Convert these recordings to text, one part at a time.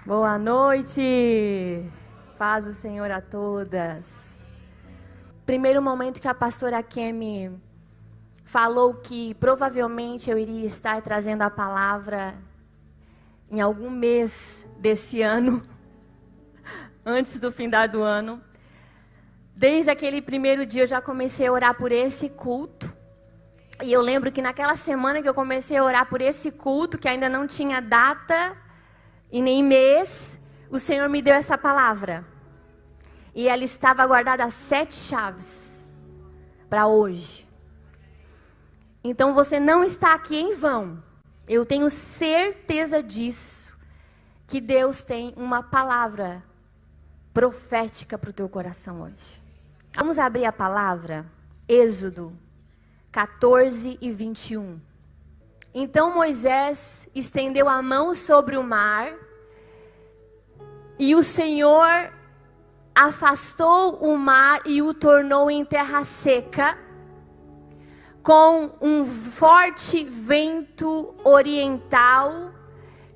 Boa noite, paz do Senhor a todas. Primeiro momento que a pastora Kemi falou que provavelmente eu iria estar trazendo a palavra em algum mês desse ano, antes do findar do ano. Desde aquele primeiro dia eu já comecei a orar por esse culto. E eu lembro que naquela semana que eu comecei a orar por esse culto, que ainda não tinha data e nem mês, o Senhor me deu essa palavra. E ela estava guardada 7 chaves para hoje. Então você não está aqui em vão. Eu tenho certeza disso, que Deus tem uma palavra profética para o teu coração hoje. Vamos abrir a palavra, Êxodo 14 e 21. Então Moisés estendeu a mão sobre o mar, e o Senhor afastou o mar e o tornou em terra seca, com um forte vento oriental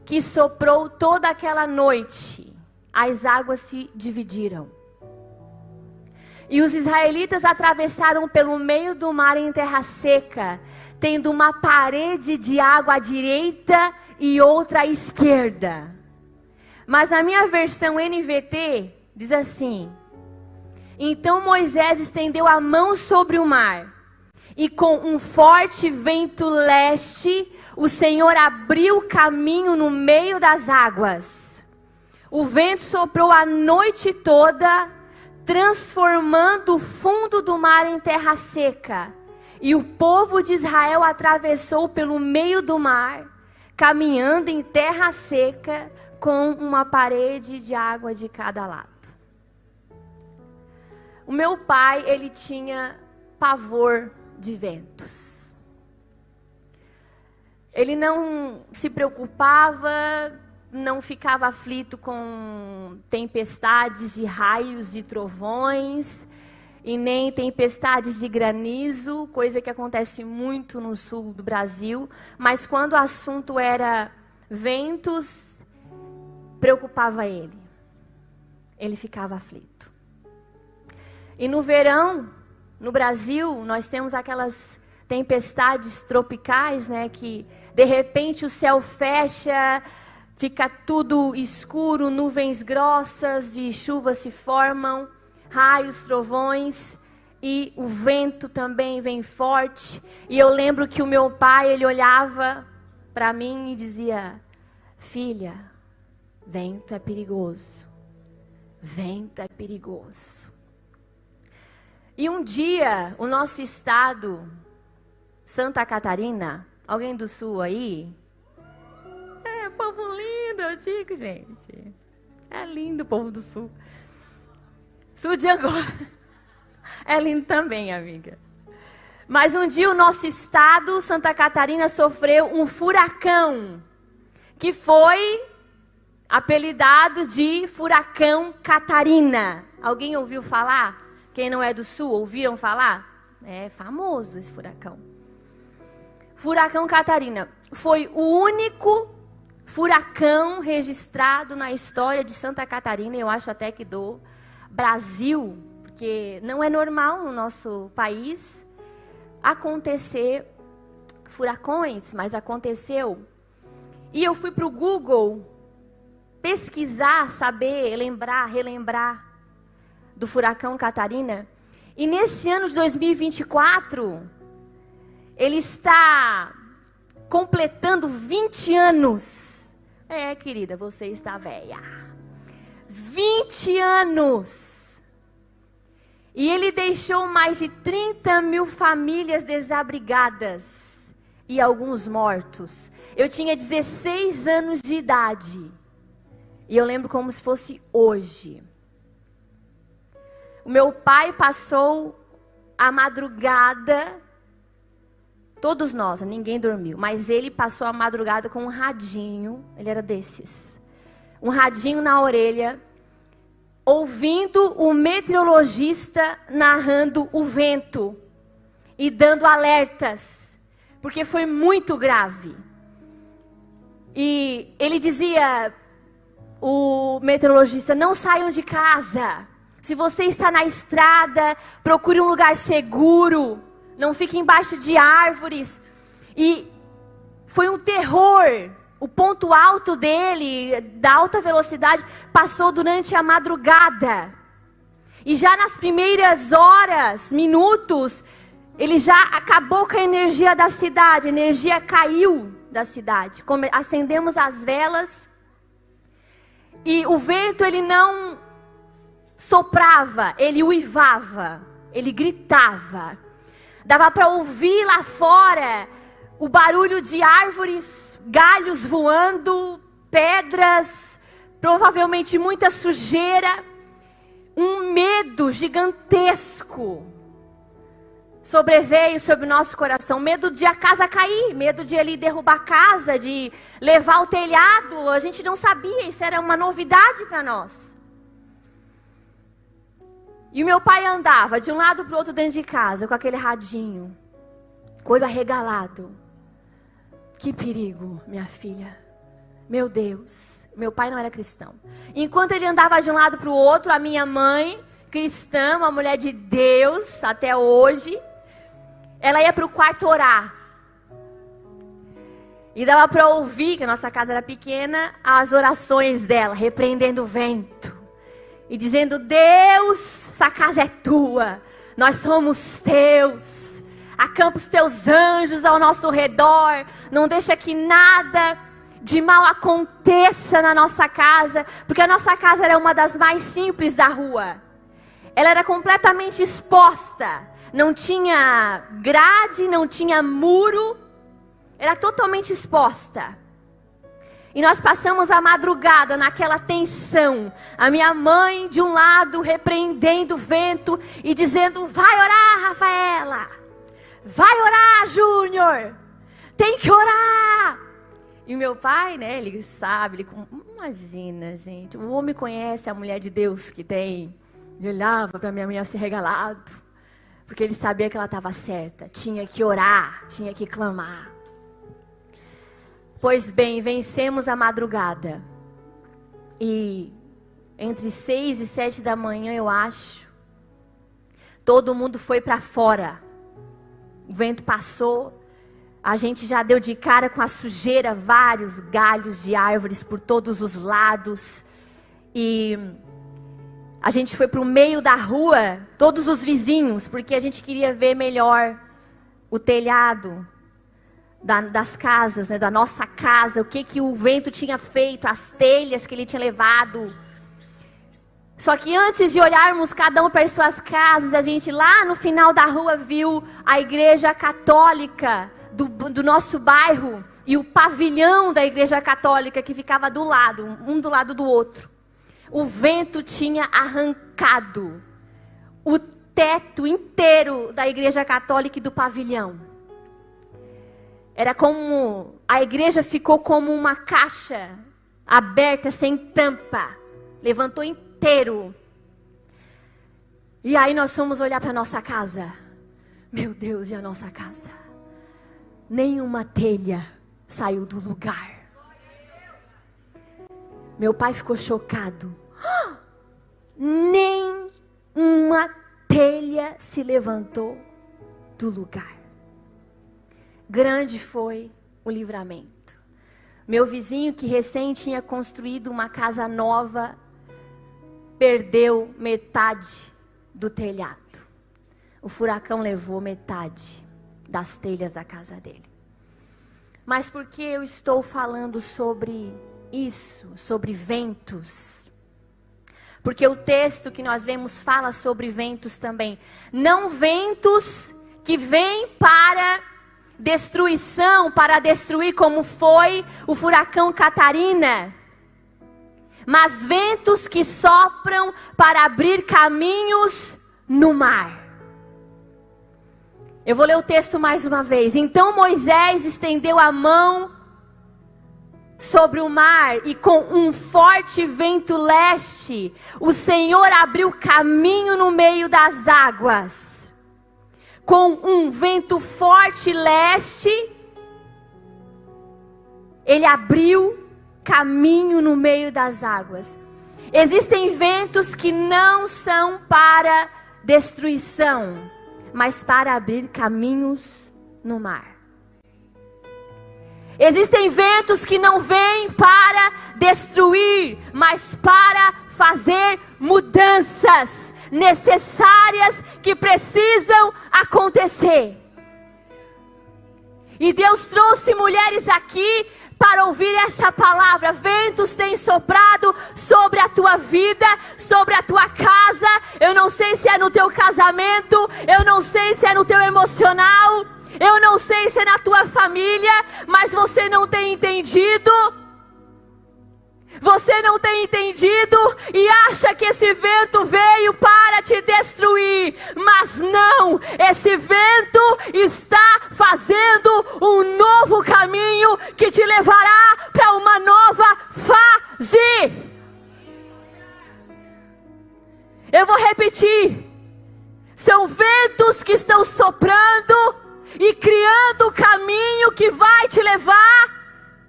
que soprou toda aquela noite. As águas se dividiram. E os israelitas atravessaram pelo meio do mar em terra seca, tendo uma parede de água à direita e outra à esquerda. Mas na minha versão NVT, diz assim: então Moisés estendeu a mão sobre o mar, e com um forte vento leste, o Senhor abriu caminho no meio das águas. O vento soprou a noite toda, transformando o fundo do mar em terra seca. E o povo de Israel atravessou pelo meio do mar, caminhando em terra seca, com uma parede de água de cada lado. O meu pai, ele tinha pavor de ventos. Ele não se preocupava, não ficava aflito com tempestades de raios, de trovões, e nem tempestades de granizo, coisa que acontece muito no sul do Brasil. Mas quando o assunto era ventos, preocupava ele. Ele ficava aflito. E no verão, no Brasil, nós temos aquelas tempestades tropicais, né, que de repente o céu fecha, fica tudo escuro, nuvens grossas de chuva se formam, raios, trovões, e o vento também vem forte. E eu lembro que o meu pai, ele olhava para mim e dizia: filha, vento é perigoso, vento é perigoso. E um dia, o nosso estado, Santa Catarina, alguém do sul aí? É, povo lindo, eu digo, gente. É lindo o povo do sul. Sul de Angola. É lindo também, amiga. Mas um dia o nosso estado, Santa Catarina, sofreu um furacão, que foi apelidado de Furacão Catarina. Alguém ouviu falar? Quem não é do sul, ouviram falar? É famoso esse furacão. Furacão Catarina foi o único furacão registrado na história de Santa Catarina, e eu acho até que do Brasil, porque não é normal no nosso país acontecer furacões, mas aconteceu. E eu fui para o Google pesquisar, saber, relembrar do furacão Catarina. E nesse ano de 2024, ele está completando 20 anos. É, querida, você está velha. 20 anos. E ele deixou mais de 30 mil famílias desabrigadas e alguns mortos. Eu tinha 16 anos de idade. E eu lembro como se fosse hoje. O meu pai passou a madrugada, todos nós, ninguém dormiu, mas ele passou a madrugada com um radinho, ele era desses, um radinho na orelha, ouvindo o meteorologista narrando o vento e dando alertas, porque foi muito grave. E ele dizia: o meteorologista: não saiam de casa. Se você está na estrada, procure um lugar seguro. Não fique embaixo de árvores. E foi um terror. O ponto alto dele, da alta velocidade, passou durante a madrugada. E já nas primeiras horas, minutos, ele já acabou com a energia da cidade. A energia caiu da cidade. Acendemos as velas. E o vento, ele não soprava, ele uivava, ele gritava. Dava para ouvir lá fora o barulho de árvores, galhos voando, pedras, provavelmente muita sujeira. Um medo gigantesco sobreveio sobre o nosso coração. Medo de a casa cair, medo de ele derrubar a casa, de levar o telhado. A gente não sabia, isso era uma novidade para nós. E o meu pai andava de um lado para o outro dentro de casa, com aquele radinho, com o olho arregalado. Que perigo, minha filha. Meu Deus, meu pai não era cristão. Enquanto ele andava de um lado para o outro, a minha mãe, cristã, uma mulher de Deus até hoje, ela ia para o quarto orar. E dava para ouvir, que a nossa casa era pequena, as orações dela, repreendendo o vento. E dizendo: Deus, essa casa é tua, nós somos teus. Acampa os teus anjos ao nosso redor. Não deixa que nada de mal aconteça na nossa casa. Porque a nossa casa era uma das mais simples da rua. Ela era completamente exposta. Não tinha grade, não tinha muro. Era totalmente exposta. E nós passamos a madrugada naquela tensão. A minha mãe de um lado repreendendo o vento e dizendo: vai orar, Rafaela. Vai orar, Júnior. Tem que orar. E o meu pai, né, ele sabe. Imagina, gente. O homem conhece a mulher de Deus que tem. Ele olhava para minha mãe assim regalado. Porque ele sabia que ela estava certa. Tinha que orar, tinha que clamar. Pois bem, vencemos a madrugada. E entre 6 e 7 da manhã, eu acho, todo mundo foi para fora. O vento passou. A gente já deu de cara com a sujeira, vários galhos de árvores por todos os lados. E a gente foi para o meio da rua, todos os vizinhos, porque a gente queria ver melhor o telhado das casas, né, da nossa casa, o que o vento tinha feito, as telhas que ele tinha levado. Só que antes de olharmos cada um para as suas casas, a gente lá no final da rua viu a igreja católica do nosso bairro e o pavilhão da igreja católica que ficava do lado, um do lado do outro. O vento tinha arrancado o teto inteiro da igreja católica e do pavilhão. Era como, a igreja ficou como uma caixa aberta, sem tampa. Levantou inteiro. E aí nós fomos olhar para a nossa casa. Meu Deus, e a nossa casa? Nenhuma telha saiu do lugar. Meu pai ficou chocado. Nem uma telha se levantou do lugar. Grande foi o livramento. Meu vizinho, que recém tinha construído uma casa nova, perdeu metade do telhado. O furacão levou metade das telhas da casa dele. Mas por que eu estou falando sobre isso, sobre ventos? Porque o texto que nós lemos fala sobre ventos também. Não ventos que vêm para destruição, para destruir como foi o furacão Catarina, mas ventos que sopram para abrir caminhos no mar. Eu vou ler o texto mais uma vez. Então Moisés estendeu a mão sobre o mar e com um forte vento leste, o Senhor abriu caminho no meio das águas. Com um vento forte leste, ele abriu caminho no meio das águas. Existem ventos que não são para destruição, mas para abrir caminhos no mar. Existem ventos que não vêm para destruir, mas para fazer mudanças necessárias que precisam acontecer. E Deus trouxe mulheres aqui para ouvir essa palavra. Ventos têm soprado sobre a tua vida, sobre a tua casa. Eu não sei se é no teu casamento, eu não sei se é no teu emocional, eu não sei se é na tua família, mas você não tem entendido. Você não tem entendido e acha que esse vento veio para te destruir. Mas não, esse vento está fazendo um novo caminho que te levará para uma nova fase. Eu vou repetir. São ventos que estão soprando e criando o caminho que vai te levar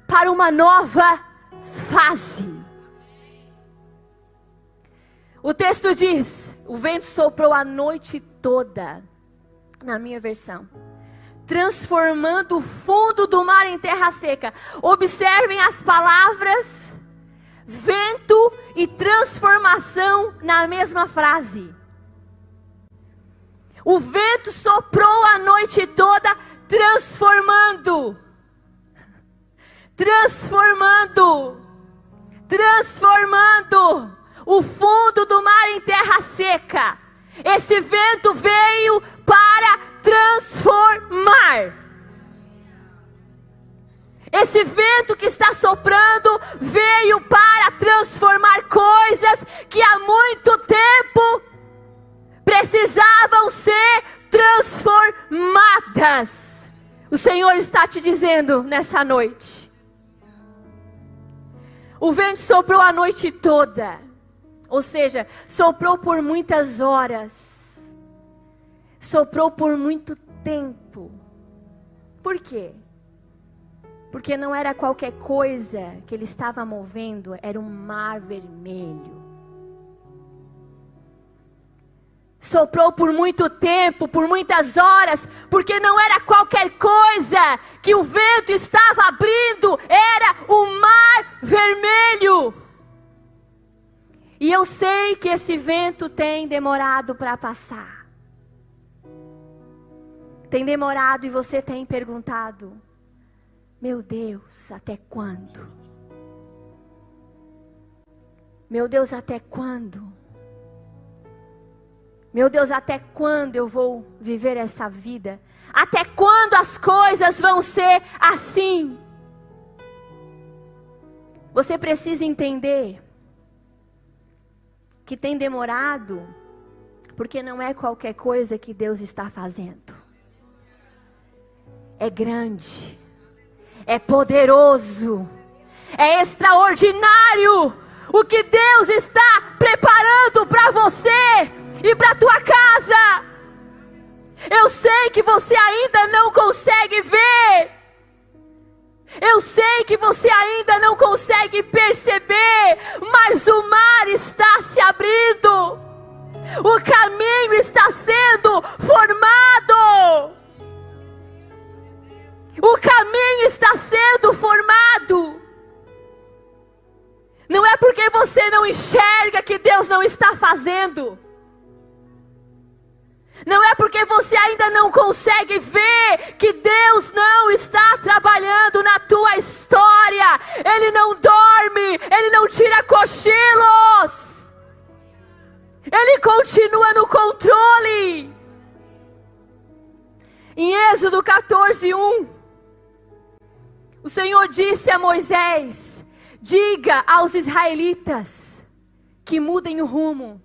para uma nova fase. O texto diz: o vento soprou a noite toda, na minha versão, transformando o fundo do mar em terra seca. Observem as palavras vento e transformação na mesma frase. O vento soprou a noite toda, transformando o fundo do mar em terra seca. Esse vento veio para transformar. Esse vento que está soprando veio para transformar coisas que há muito tempo precisavam ser transformadas. O Senhor está te dizendo nessa noite. O vento soprou a noite toda, ou seja, soprou por muitas horas, soprou por muito tempo. Por quê? Porque não era qualquer coisa que ele estava movendo, era um mar vermelho. Soprou por muito tempo, por muitas horas, porque não era qualquer coisa que o vento estava abrindo, era o mar vermelho. E eu sei que esse vento tem demorado para passar. Tem demorado e você tem perguntado: meu Deus, até quando? Meu Deus, até quando? Meu Deus, até quando eu vou viver essa vida? Até quando as coisas vão ser assim? Você precisa entender que tem demorado, porque não é qualquer coisa que Deus está fazendo. É grande, é poderoso, é extraordinário o que Deus está preparando para você e para tua casa. Eu sei que você ainda não consegue ver. Eu sei que você ainda não consegue perceber, mas o mar está se abrindo. O caminho está sendo formado. O caminho está sendo formado. Não é porque você não enxerga que Deus não está fazendo. Não é porque você ainda não consegue ver que Deus não está trabalhando na tua história. Ele não dorme, Ele não tira cochilos. Ele continua no controle. Em Êxodo 14:1, o Senhor disse a Moisés: diga aos israelitas que mudem o rumo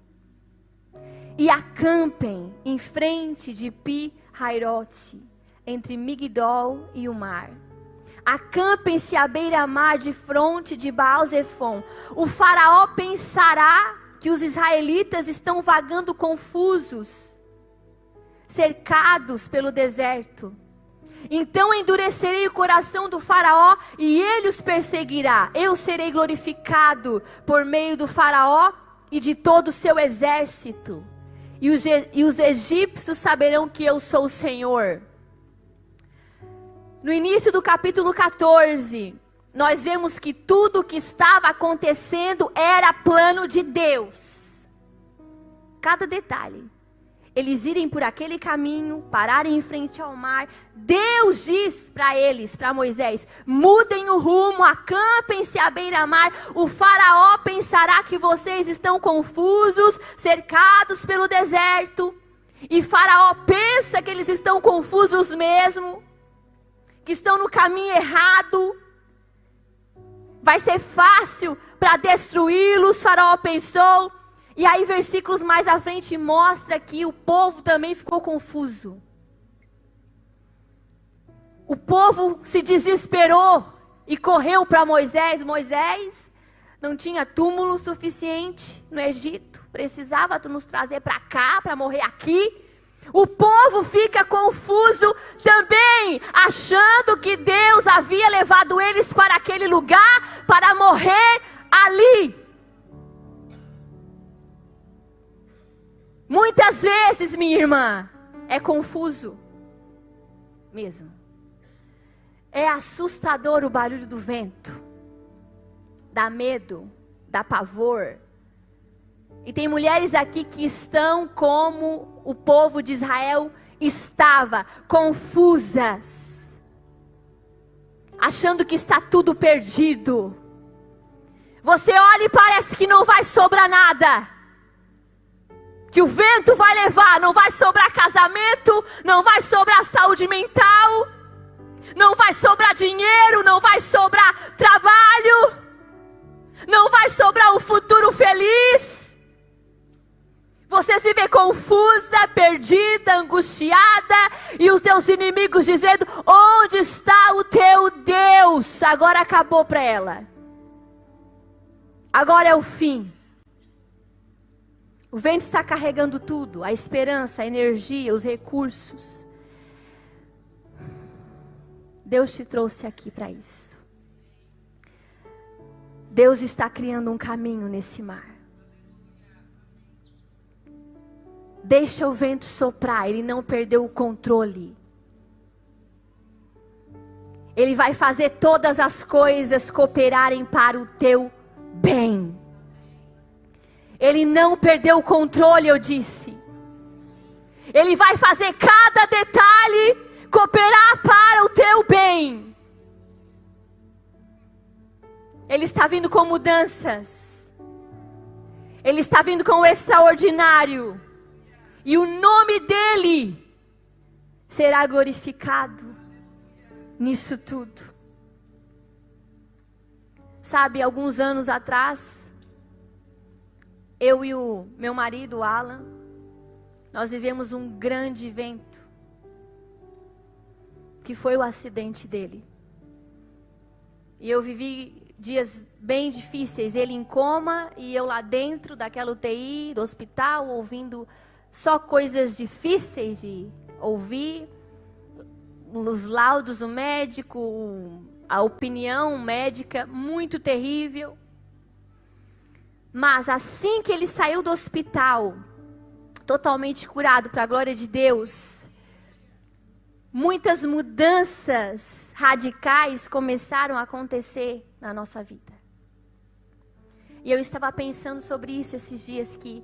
e acampem em frente de Pi-Hairote, entre Migdol e o mar. Acampem-se à beira-mar de fronte de Baal-Zefon. O faraó pensará que os israelitas estão vagando confusos, cercados pelo deserto. Então endurecerei o coração do faraó e ele os perseguirá. Eu serei glorificado por meio do faraó e de todo o seu exército. E os egípcios saberão que eu sou o Senhor. No início do capítulo 14, nós vemos que tudo o que estava acontecendo era plano de Deus. Cada detalhe. Eles irem por aquele caminho, pararem em frente ao mar. Deus diz para eles, para Moisés: mudem o rumo, acampem-se à beira-mar. O faraó pensará que vocês estão confusos, cercados pelo deserto. E faraó pensa que eles estão confusos mesmo, que estão no caminho errado. Vai ser fácil para destruí-los, faraó pensou. E aí versículos mais à frente mostra que o povo também ficou confuso. O povo se desesperou e correu para Moisés. Moisés, não tinha túmulo suficiente no Egito. Precisava tu nos trazer para cá, para morrer aqui. O povo fica confuso também, achando que Deus havia levado eles para aquele lugar para morrer ali. Muitas vezes, minha irmã, é confuso mesmo. É assustador o barulho do vento. Dá medo, dá pavor. E tem mulheres aqui que estão como o povo de Israel estava, confusas, achando que está tudo perdido. Você olha e parece que não vai sobrar nada. Que o vento vai levar, não vai sobrar casamento, não vai sobrar saúde mental, não vai sobrar dinheiro, não vai sobrar trabalho, não vai sobrar um futuro feliz. Você se vê confusa, perdida, angustiada, e os teus inimigos dizendo: onde está o teu Deus? Agora acabou para ela. Agora é o fim. O vento está carregando tudo, a esperança, a energia, os recursos. Deus te trouxe aqui para isso. Deus está criando um caminho nesse mar. Deixa o vento soprar, ele não perdeu o controle. Ele vai fazer todas as coisas cooperarem para o teu bem. Ele não perdeu o controle, eu disse. Ele vai fazer cada detalhe cooperar para o teu bem. Ele está vindo com mudanças. Ele está vindo com o extraordinário. E o nome dele será glorificado nisso tudo. Sabe, alguns anos atrás, eu e o meu marido, Alan, nós vivemos um grande evento, que foi o acidente dele. E eu vivi dias bem difíceis, ele em coma e eu lá dentro daquela UTI, do hospital, ouvindo só coisas difíceis de ouvir, os laudos do médico, a opinião médica muito terrível. Mas assim que ele saiu do hospital, totalmente curado para a glória de Deus, muitas mudanças radicais começaram a acontecer na nossa vida. E eu estava pensando sobre isso esses dias, que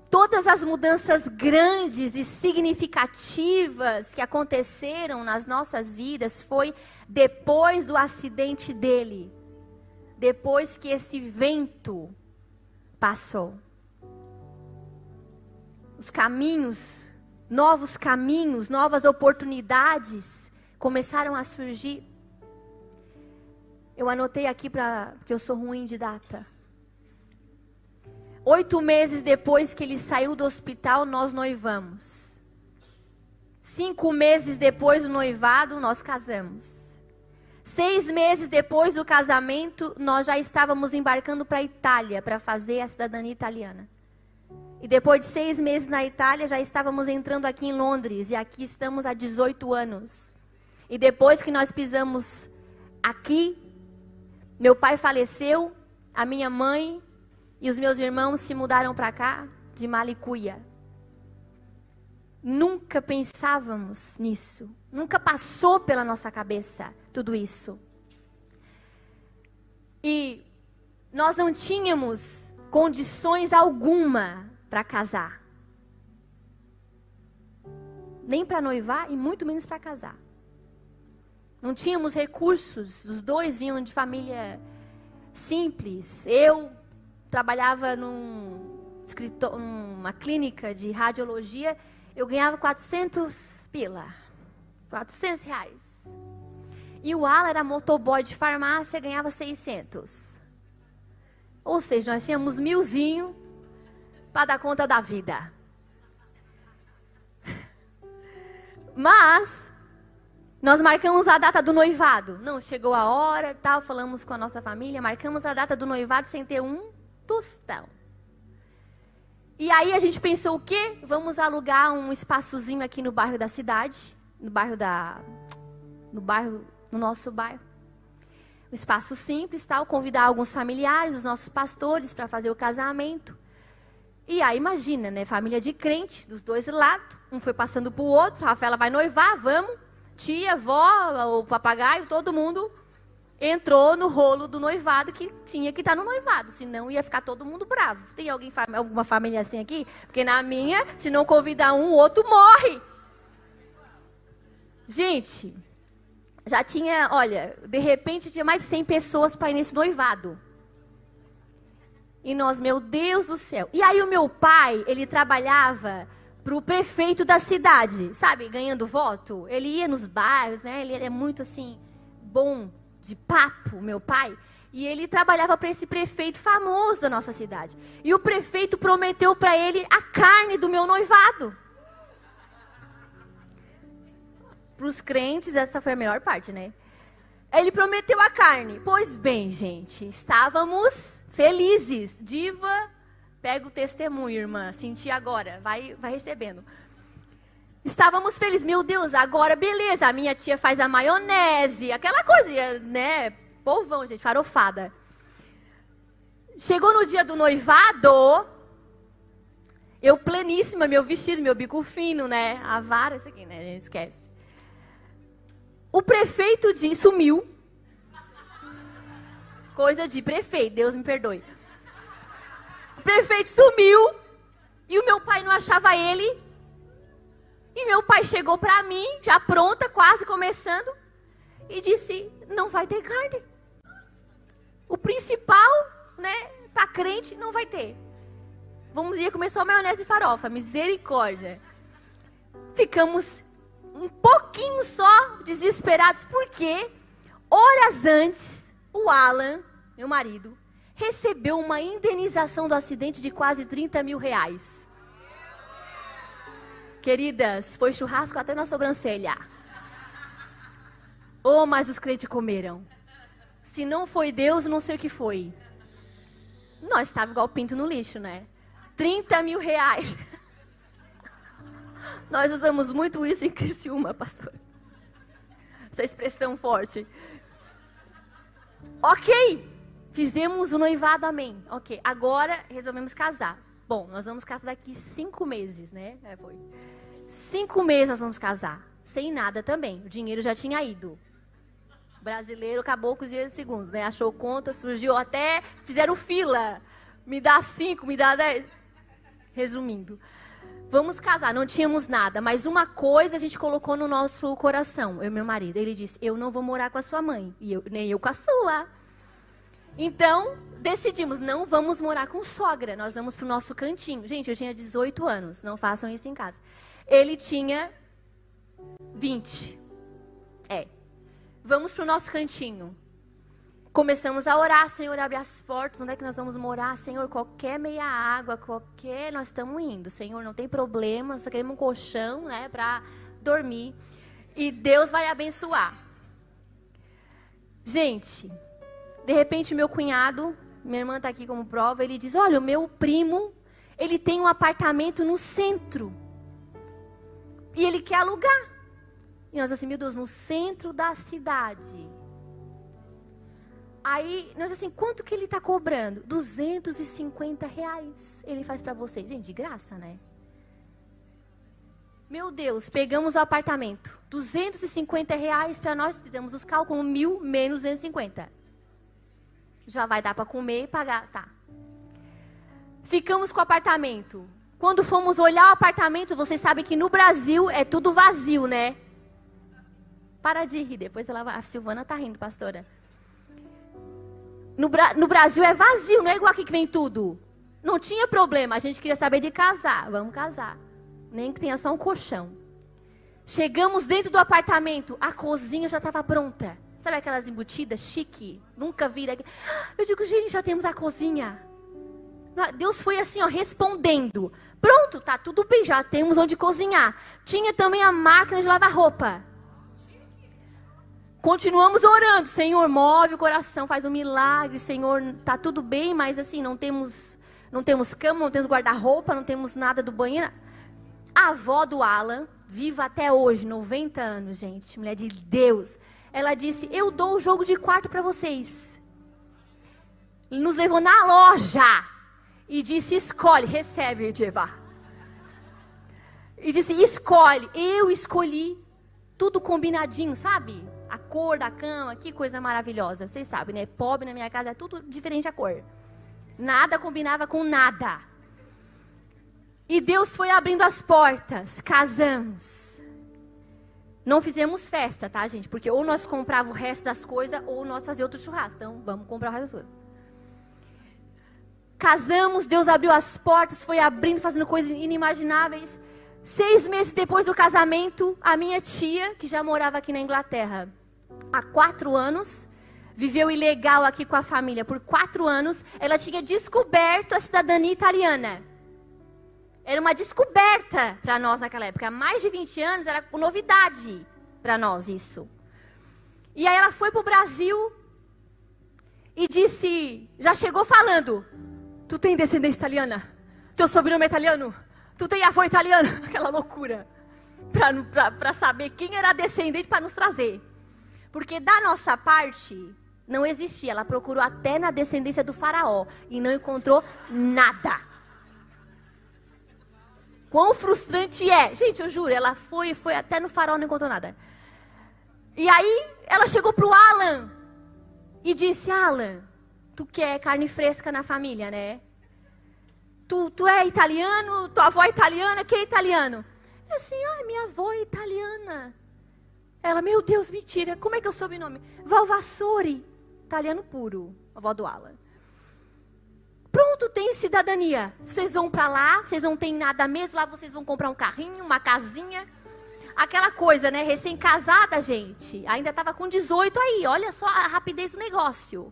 todas as mudanças grandes e significativas que aconteceram nas nossas vidas foi depois do acidente dele, depois que esse vento passou. Os caminhos, novas oportunidades começaram a surgir. Eu anotei aqui porque eu sou ruim de data. 8 meses depois que ele saiu do hospital, nós noivamos. 5 meses depois do noivado, nós casamos. 6 meses depois do casamento, nós já estávamos embarcando para a Itália para fazer a cidadania italiana. E depois de 6 meses na Itália, já estávamos entrando aqui em Londres. E aqui estamos há 18 anos. E depois que nós pisamos aqui, meu pai faleceu, a minha mãe e os meus irmãos se mudaram para cá, de Malicuia. Nunca pensávamos nisso. Nunca passou pela nossa cabeça tudo isso. E nós não tínhamos condições alguma para casar. Nem para noivar e muito menos para casar. Não tínhamos recursos. Os dois vinham de família simples. Eu trabalhava numa clínica de radiologia. Eu ganhava 400 pila. 400 reais. E o Alan era motoboy de farmácia, ganhava 600. Ou seja, nós tínhamos 1.000 para dar conta da vida. Mas nós marcamos a data do noivado. Não, chegou a hora, tal, falamos com a nossa família, marcamos a data do noivado sem ter um tostão. E aí a gente pensou o quê? Vamos alugar um espaçozinho aqui no bairro da cidade, no nosso bairro. Um espaço simples, tal, convidar alguns familiares, os nossos pastores para fazer o casamento. E aí imagina, né, família de crente, dos dois lados, um foi passando para o outro, a Rafaela vai noivar, vamos. Tia, avó, o papagaio, todo mundo entrou no rolo do noivado que tinha que estar no noivado, senão ia ficar todo mundo bravo. Tem alguma família assim aqui? Porque na minha, se não convidar um, o outro morre. Gente, já tinha, olha, de repente tinha mais de 100 pessoas para ir nesse noivado. E nós, meu Deus do céu. E aí o meu pai, ele trabalhava para o prefeito da cidade, sabe, ganhando voto. Ele ia nos bairros, né? Ele é muito assim, bom de papo, meu pai. E ele trabalhava para esse prefeito famoso da nossa cidade. E o prefeito prometeu para ele a carne do meu noivado. Para os crentes, essa foi a melhor parte, né? Ele prometeu a carne. Pois bem, gente, estávamos felizes. Diva, pega o testemunho, irmã. Senti agora, vai recebendo. Estávamos felizes. Meu Deus, agora beleza. A minha tia faz a maionese, aquela coisa, né? Povão, gente, farofada. Chegou no dia do noivado, eu pleníssima, meu vestido, meu bico fino, né? A vara, isso aqui, né? A gente esquece. O prefeito sumiu. Coisa de prefeito, Deus me perdoe. O prefeito sumiu e o meu pai não achava ele. E meu pai chegou para mim, já pronta, quase começando, e disse, não vai ter carne. O principal, né, para crente, não vai ter. Vamos ir, começou a maionese e farofa, misericórdia. Ficamos um pouquinho só desesperados, porque horas antes, o Alan, meu marido, recebeu uma indenização do acidente de quase 30 mil reais. Queridas, foi churrasco até na sobrancelha. Oh, mas os crentes comeram. Se não foi Deus, não sei o que foi. Nós estávamos igual pinto no lixo, né? 30 mil reais. Nós usamos muito isso em Criciúma, pastor. Essa expressão forte. Ok, fizemos o noivado, amém. Ok, agora resolvemos casar. Bom, nós vamos casar daqui 5 meses, né? Foi. 5 meses nós vamos casar. Sem nada também. O dinheiro já tinha ido. O brasileiro acabou com os dias segundos, né? Achou conta, surgiu até... Fizeram fila. Me dá 5, me dá 10. Resumindo. Vamos casar. Não tínhamos nada. Mas uma coisa a gente colocou no nosso coração. Eu e meu marido. Ele disse, eu não vou morar com a sua mãe. E nem eu com a sua. Então... decidimos, não vamos morar com sogra, nós vamos pro nosso cantinho. Gente, eu tinha 18 anos, não façam isso em casa. Ele tinha 20. Vamos pro nosso cantinho. Começamos a orar, Senhor, abre as portas, onde é que nós vamos morar? Senhor, qualquer meia água, nós estamos indo. Senhor, não tem problema, só queremos um colchão, né, para dormir. E Deus vai abençoar. Gente, de repente meu cunhado... minha irmã está aqui como prova, ele diz, olha, o meu primo, ele tem um apartamento no centro. E ele quer alugar. E nós assim, meu Deus, no centro da cidade. Aí, nós assim, quanto que ele está cobrando? R$250 ele faz para você. Gente, de graça, né? Meu Deus, pegamos o apartamento. R$250 para nós, fizemos os cálculos, 1.000 menos 250. Já vai dar para comer e pagar, tá. Ficamos com o apartamento. Quando fomos olhar o apartamento, vocês sabem que no Brasil é tudo vazio, né? Para de rir, depois a Silvana tá rindo, pastora. No Brasil é vazio, não é igual aqui que vem tudo. Não tinha problema, a gente queria saber de casar. Vamos casar. Nem que tenha só um colchão. Chegamos dentro do apartamento, a cozinha já estava pronta. Sabe aquelas embutidas chique? Nunca vi aqui. Eu digo, gente, já temos a cozinha. Deus foi assim, ó, respondendo. Pronto, tá tudo bem, já temos onde cozinhar. Tinha também a máquina de lavar roupa. Continuamos orando, Senhor, move o coração, faz um milagre, Senhor, tá tudo bem, mas assim, não temos cama, não temos guarda-roupa, não temos nada do banheiro. A avó do Alan, viva até hoje, 90 anos, gente, mulher de Deus, ela disse, eu dou o jogo de quarto para vocês. Nos levou na loja e disse, escolhe, recebe, Eva. E disse, escolhe, eu escolhi, tudo combinadinho, sabe? A cor da cama, que coisa maravilhosa. Vocês sabem, né? Pobre na minha casa é tudo diferente a cor. Nada combinava com nada. E Deus foi abrindo as portas. Casamos. Não fizemos festa, tá, gente? Porque ou nós comprávamos o resto das coisas, ou nós fazíamos outro churrasco. Então, vamos comprar o resto das coisas. Casamos, Deus abriu as portas, foi abrindo, fazendo coisas inimagináveis. 6 meses depois do casamento, a minha tia, que já morava aqui na Inglaterra há 4 anos, viveu ilegal aqui com a família por 4 anos, ela tinha descoberto a cidadania italiana. Era uma descoberta para nós naquela época. Há mais de 20 anos era novidade para nós isso. E aí ela foi para o Brasil e disse, já chegou falando, tu tem descendência italiana? Teu sobrenome é italiano? Tu tem avô italiano? Aquela loucura. Para saber quem era descendente para nos trazer. Porque da nossa parte, não existia. Ela procurou até na descendência do faraó. E não encontrou nada. Quão frustrante é. Gente, eu juro, ela foi até no faraó e não encontrou nada. E aí, ela chegou pro Alan. E disse, Alan, tu quer carne fresca na família, né? Tu é italiano, tua avó é italiana, quem é italiano? Eu assim, minha avó é italiana. Ela, meu Deus, mentira, como é que é o sobrenome? Valvassori, italiano puro, avó do Alan. Pronto, tem cidadania. Vocês vão pra lá, vocês não têm nada mesmo, lá vocês vão comprar um carrinho, uma casinha. Aquela coisa, né, recém-casada, gente. Ainda tava com 18 aí, olha só a rapidez do negócio.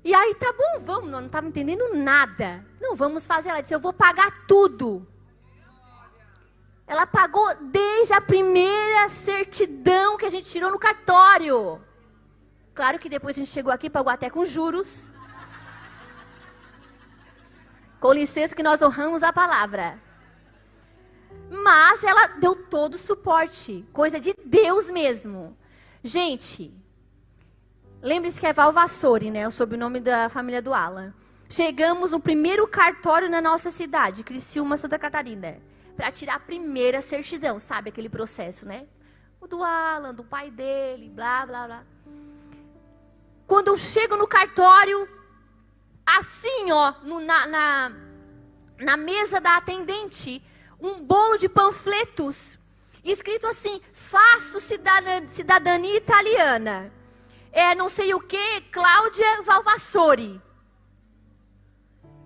E aí, tá bom, vamos, nós não estávamos entendendo nada. Não, vamos fazer. Ela disse, eu vou pagar tudo. Ela pagou desde a primeira certidão que a gente tirou no cartório. Claro que depois a gente chegou aqui e pagou até com juros. Com licença que nós honramos a palavra. Mas ela deu todo o suporte. Coisa de Deus mesmo. Gente... Lembre-se que é Valvassori, né? O sobrenome da família do Alan. Chegamos no primeiro cartório na nossa cidade, Criciúma, Santa Catarina. Para tirar a primeira certidão, sabe? Aquele processo, né? O do Alan, do pai dele, blá, blá, blá. Quando eu chego no cartório, assim, ó, na mesa da atendente, um bolo de panfletos, escrito assim, faço cidadania italiana. Não sei o que, Cláudia Valvassori.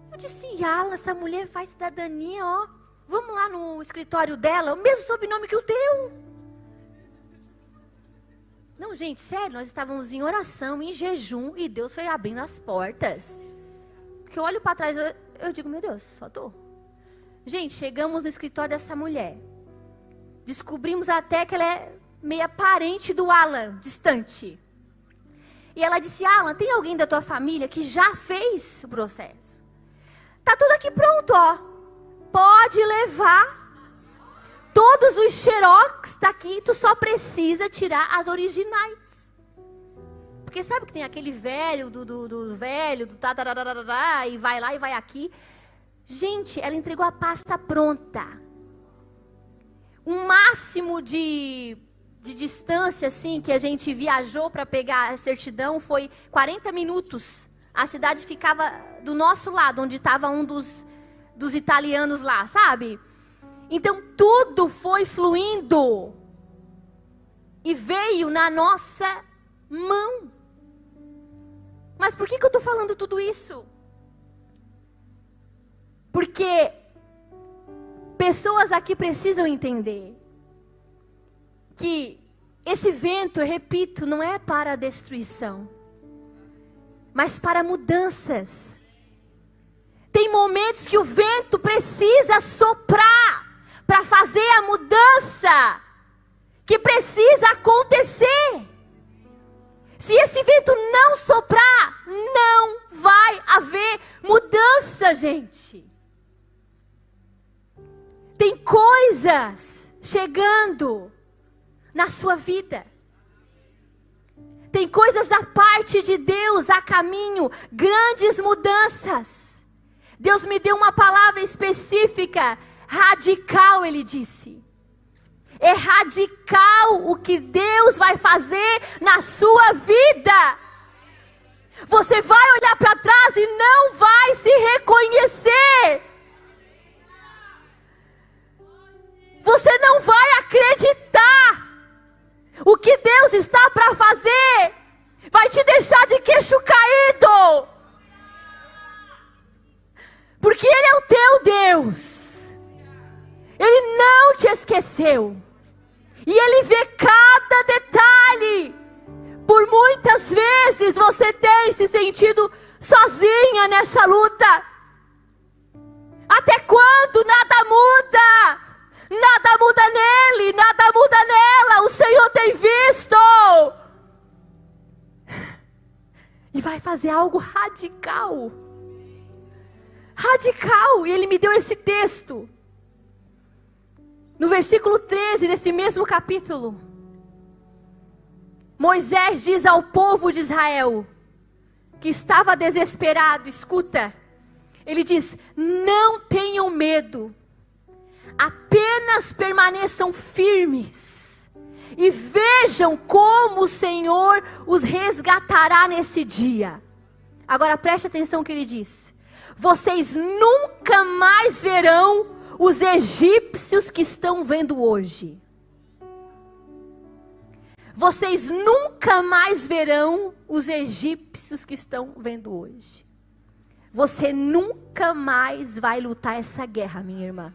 Eu disse, Alan, essa mulher faz cidadania, ó. Vamos lá no escritório dela, o mesmo sobrenome que o teu. Não, gente, sério, nós estávamos em oração, em jejum, e Deus foi abrindo as portas. Porque eu olho para trás, eu digo, meu Deus, só tô. Gente, chegamos no escritório dessa mulher. Descobrimos até que ela é meia parente do Alan, distante. E ela disse, Alan, tem alguém da tua família que já fez o processo? Tá tudo aqui pronto, ó. Pode levar. todos os xerox tá aqui, tu só precisa tirar as originais. Porque sabe que tem aquele velho, do velho, do e vai lá e vai aqui. Gente, ela entregou a pasta pronta. O máximo de distância, assim, que a gente viajou para pegar a certidão foi 40 minutos. A cidade ficava do nosso lado, onde estava um dos italianos lá, sabe? Então, tudo foi fluindo. E veio na nossa mão. Mas por que eu estou falando tudo isso? Porque pessoas aqui precisam entender que esse vento, eu repito, não é para a destruição, mas para mudanças. Tem momentos que o vento precisa soprar para fazer a mudança que precisa acontecer. Se esse vento não soprar, não vai haver mudança, gente. Tem coisas chegando na sua vida. Tem coisas da parte de Deus a caminho, grandes mudanças. Deus me deu uma palavra específica, radical, ele disse. É radical o que Deus vai fazer na sua vida. Você vai olhar para trás e não vai se reconhecer. Você não vai acreditar. O que Deus está para fazer vai te deixar de queixo caído. Porque Ele é o teu Deus. Ele não te esqueceu. E Ele vê cada detalhe. Por muitas vezes você tem se sentido sozinha nessa luta. Até quando nada muda? Nada muda nele, nada muda nela. O Senhor tem visto. E vai fazer algo radical. Radical. E Ele me deu esse texto. No versículo 13 desse mesmo capítulo, Moisés diz ao povo de Israel, que estava desesperado, escuta, ele diz, não tenham medo, apenas permaneçam firmes, e vejam como o Senhor os resgatará nesse dia. Agora preste atenção no que ele diz, vocês nunca mais verão os egípcios que estão vendo hoje. Vocês nunca mais verão os egípcios que estão vendo hoje. Você nunca mais vai lutar essa guerra, minha irmã.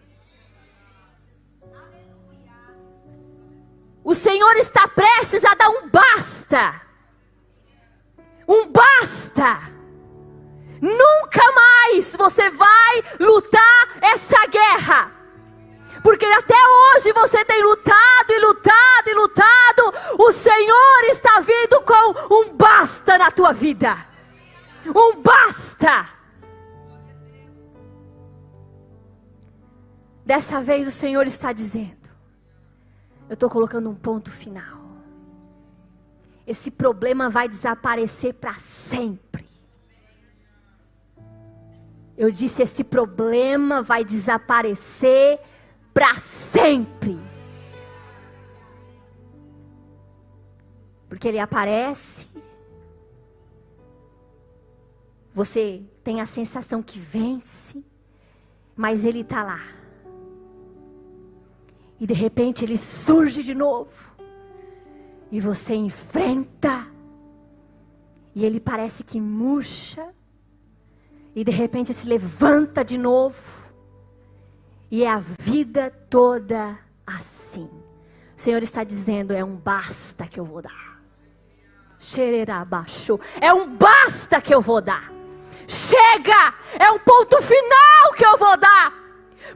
O Senhor está prestes a dar um basta. Um basta. Nunca mais você vai lutar essa guerra. Porque até hoje você tem lutado e lutado e lutado. O Senhor está vindo com um basta na tua vida. Um basta. Dessa vez o Senhor está dizendo, eu estou colocando um ponto final. Esse problema vai desaparecer para sempre. Eu disse, esse problema vai desaparecer para sempre. Porque ele aparece. Você tem a sensação que vence. Mas ele está lá. E de repente ele surge de novo. E você enfrenta. E ele parece que murcha. E de repente se levanta de novo. E é a vida toda assim. O Senhor está dizendo, é um basta que eu vou dar. É um basta que eu vou dar. Chega! É um ponto final que eu vou dar.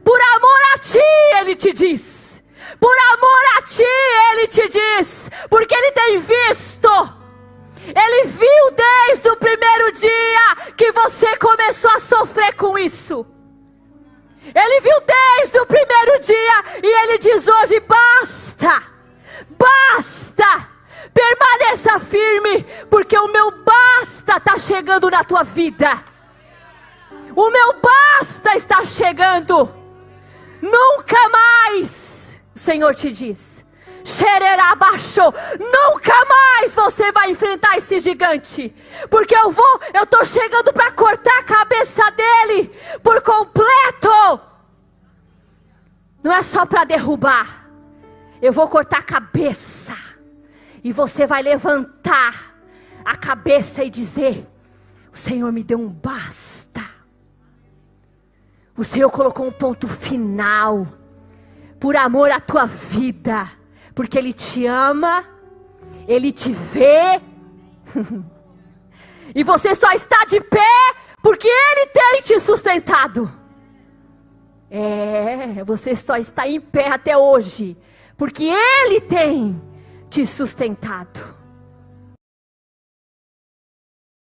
Por amor a ti, Ele te diz. Por amor a ti, Ele te diz. Porque Ele tem visto. Ele viu desde o primeiro dia que você começou a sofrer com isso. Ele viu desde o primeiro dia e Ele diz hoje: basta, basta, permaneça firme, porque o meu basta está chegando na tua vida. O meu basta está chegando. Nunca mais, o Senhor te diz, xererabaixo, nunca mais você vai enfrentar esse gigante, porque eu estou chegando para cortar a cabeça dele por completo. Não é só para derrubar, eu vou cortar a cabeça, e você vai levantar a cabeça e dizer: o Senhor me deu um basta. O Senhor colocou um ponto final, por amor à tua vida, porque Ele te ama, Ele te vê, e você só está de pé, porque Ele tem te sustentado. Você só está em pé até hoje, porque Ele tem te sustentado.